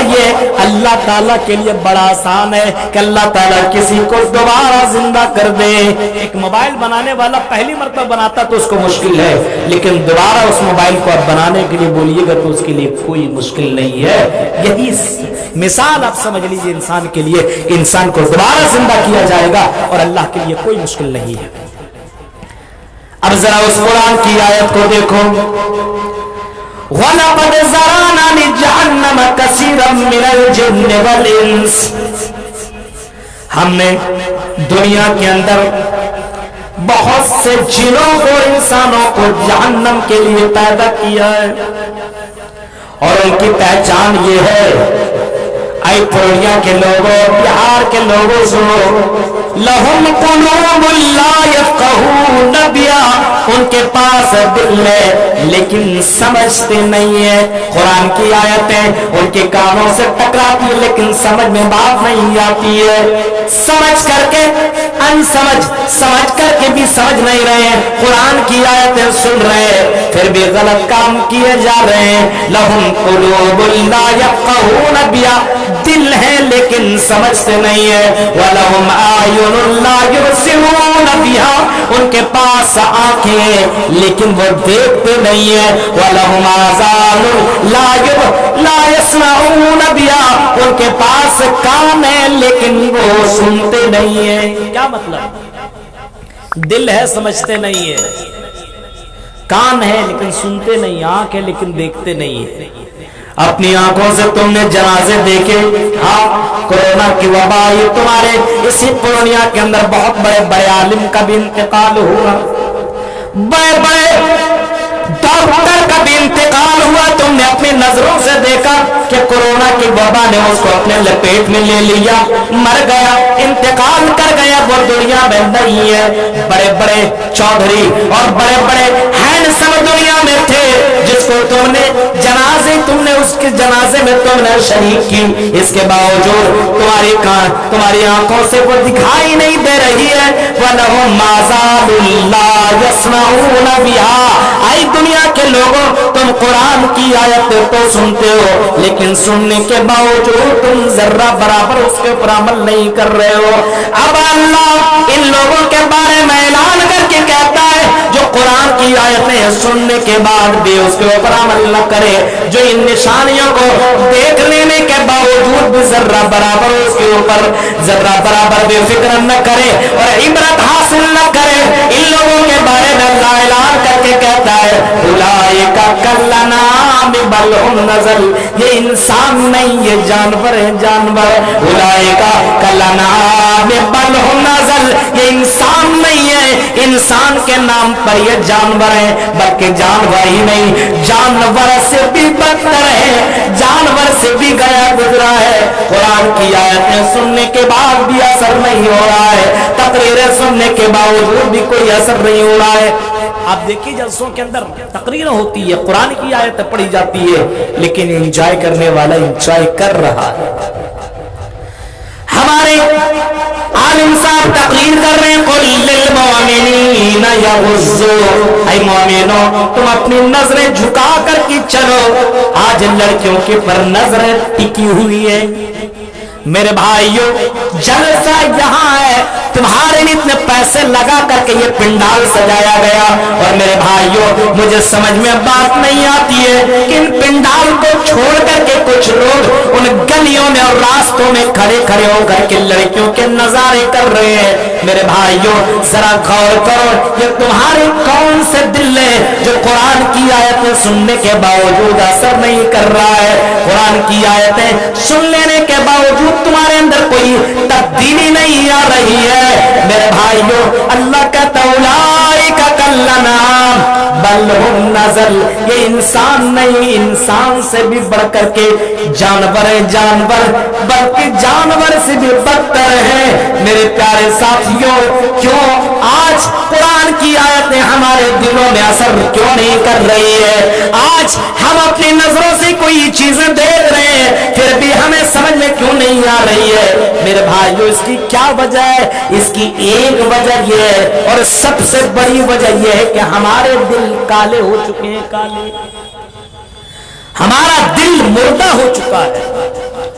اور یہ اللہ تعالیٰ کے لیے بڑا آسان ہے کہ اللہ تعالیٰ کسی کو دوبارہ زندہ کر دے۔ ایک موبائل بنانے والا پہلی مرتبہ بناتا تو اس کو مشکل ہے، لیکن دوبارہ اس موبائل کو آپ بنانے کے لیے بولیے گا تو اس کے لیے کوئی مشکل نہیں ہے۔ یہی مثال آپ سمجھ لیجیے انسان کے لیے کہ انسان کو دوبارہ زندہ کیا جائے گا اور اللہ کے لیے کوئی مشکل نہیں ہے۔ اب ذرا اس قرآن کی آیت کو دیکھو، وَلَقَدْ ذَرَأْنَا لِجَهَنَّمَ كَثِيرًا مِنَ الْجِنِّ وَالْإِنسِ، ہم نے دنیا کے اندر بہت سے جنوں کو انسانوں کو جہنم کے لیے پیدا کیا ہے، اور ان کی پہچان یہ ہے، اے پورنیا کے لوگوں، بہار کے لوگوں سنو، لہم قلوب لا یفقہون بہا، ان کے پاس دل ہے لیکن سمجھتے نہیں ہے۔ قرآن کی آیتیں ان کے کانوں سے ٹکراتی ہے لیکن سمجھ میں بات نہیں آتی ہے، سمجھ کر کے انسمجھ، سمجھ کر کے بھی سمجھ نہیں رہے ہیں، قرآن کی آیتیں سن رہے ہیں پھر بھی غلط کام کیے جا رہے ہیں۔ لہم قلوب لا یفقہون بہا، دل ہے لیکن سمجھتے نہیں ہے، وَلَهُمْ أَعْيُنٌ لَا يُبْصِرُونَ بِهَا، ان کے پاس آنکھیں ہیں لیکن وہ دیکھتے نہیں ہیں، وَلَهُمْ آذَانٌ لَا يَسْمَعُونَ بِهَا، ان کے پاس کان ہے لیکن وہ سنتے نہیں ہیں۔ کیا مطلب؟ دل ہے سمجھتے نہیں ہے، کان ہے لیکن سنتے نہیں، آنکھ ہے لیکن دیکھتے نہیں ہے۔ اپنی آنکھوں سے تم نے جنازے دیکھے، ہاں کورونا کی وبا یہ تمہارے اسی پورنیا کے اندر بہت بڑے بڑے عالم کا بھی انتقال ہوا، بڑے بڑے ڈاکٹر کا بھی انتقال ہوا، تم نے اپنی نظروں سے دیکھا کہ کورونا کی وبا نے اس کو اپنے لپیٹ میں لے لیا، مر گیا، انتقال کر گیا، وہ دنیا میں نہیں ہے۔ بڑے بڑے چودھری اور بڑے بڑے ہینڈسم دنیا میں تھے جس کو تم نے جنازے، تم نے اس کے جنازے میں تم نے شریک کی، اس کے باوجود تمہاری آنکھوں سے وہ دکھائی نہیں دے رہی ہے۔ وَلَهُمْ آذَانٌ لَا يَسْمَعُونَ بِهَا، اے دنیا کے لوگوں، تم قرآن کی آیت تو سنتے ہو لیکن سننے کے باوجود تم ذرہ برابر اس کے اوپر عمل نہیں کر رہے ہو۔ اب اللہ ان لوگوں کے بارے میں اعلان کر کے کہتا ہے جو قرآن کی آیتیں سننے کے بعد بھی اس کے اوپر عمل نہ کرے، جو ان نشانیوں کو دیکھ لینے کے باوجود بھی ذرہ برابر اس کے اوپر ذرہ برابر بھی فکر نہ کرے اور عبرت حاصل نہ کرے، ان لوگوں کے بارے میں اللہ اعلان کر کے کہتا ہے اولئک کالانعام بل هم نزل، یہ انسان نہیں یہ جانور ہے، جانور۔ اولئک کالانعام بل هم نزل، یہ انسان نہیں ہے، انسان کے نام پر یہ جانور ہے، بلکہ جانور ہی نہیں جانور سے بھی بدتر ہے، جانور سے بھی گیا گزرا ہے۔ قرآن کی آیتیں سننے کے بعد بھی اثر نہیں ہو رہا ہے، تقریریں سننے کے باوجود بھی کوئی اثر نہیں ہو رہا ہے۔ آپ دیکھیے جلسوں کے اندر تقریر ہوتی ہے، قرآن کی آیت پڑھی جاتی ہے لیکن انجوائے کرنے والا انجوائے کر رہا ہے۔ ہمارے عالم صاحب تقریر کر رہے ہیں قل للمؤمنین یغضوا، اے مومنوں تم اپنی نظریں جھکا کر کے چلو، آج لڑکیوں کے پر نظریں ٹکی ہوئی ہے۔ میرے بھائیوں جلسہ یہاں ہے، تمہارے لیے اتنے پیسے لگا کر کے یہ پنڈال سجایا گیا، اور میرے بھائیوں مجھے سمجھ میں بات نہیں آتی ہے کہ ان پنڈال کو چھوڑ کر کے کچھ لوگ ان گلیوں میں اور راستوں میں کھڑے کھڑے ہو کر کے لڑکیوں کے نظارے کر رہے ہیں۔ میرے بھائیوں ذرا غور کرو، یہ تمہارے کون سے دل ہے جو قرآن کی آیتیں سننے کے باوجود اثر نہیں کر رہا ہے؟ قرآن کی آیتیں سن لینے کے باوجود تمہارے اندر کوئی تبدیلی نہیں آ رہی ہے۔ میرے بھائیوں اللہ کا اولئک کالانعام بل هم نزل، یہ انسان نہیں، انسان سے بھی بڑھ کر کے جانور ہے، جانور بلکہ جانور سے بھی بدتر ہے۔ میرے پیارے ساتھیوں کیوں آج قرآن کی آیتیں ہمارے دلوں میں اثر کیوں نہیں کر رہی ہے؟ آج ہم اپنی نظروں سے کوئی چیزیں دیکھ رہے ہیں پھر بھی ہمیں سمجھ میں کیوں نہیں آ رہی ہے؟ میرے بھائیوں اس کی کیا وجہ ہے؟ اس کی ایک وجہ یہ ہے اور سب سے بڑی وجہ یہ ہے کہ ہمارے دل کالے ہو چکے ہیں، کالے۔ ہمارا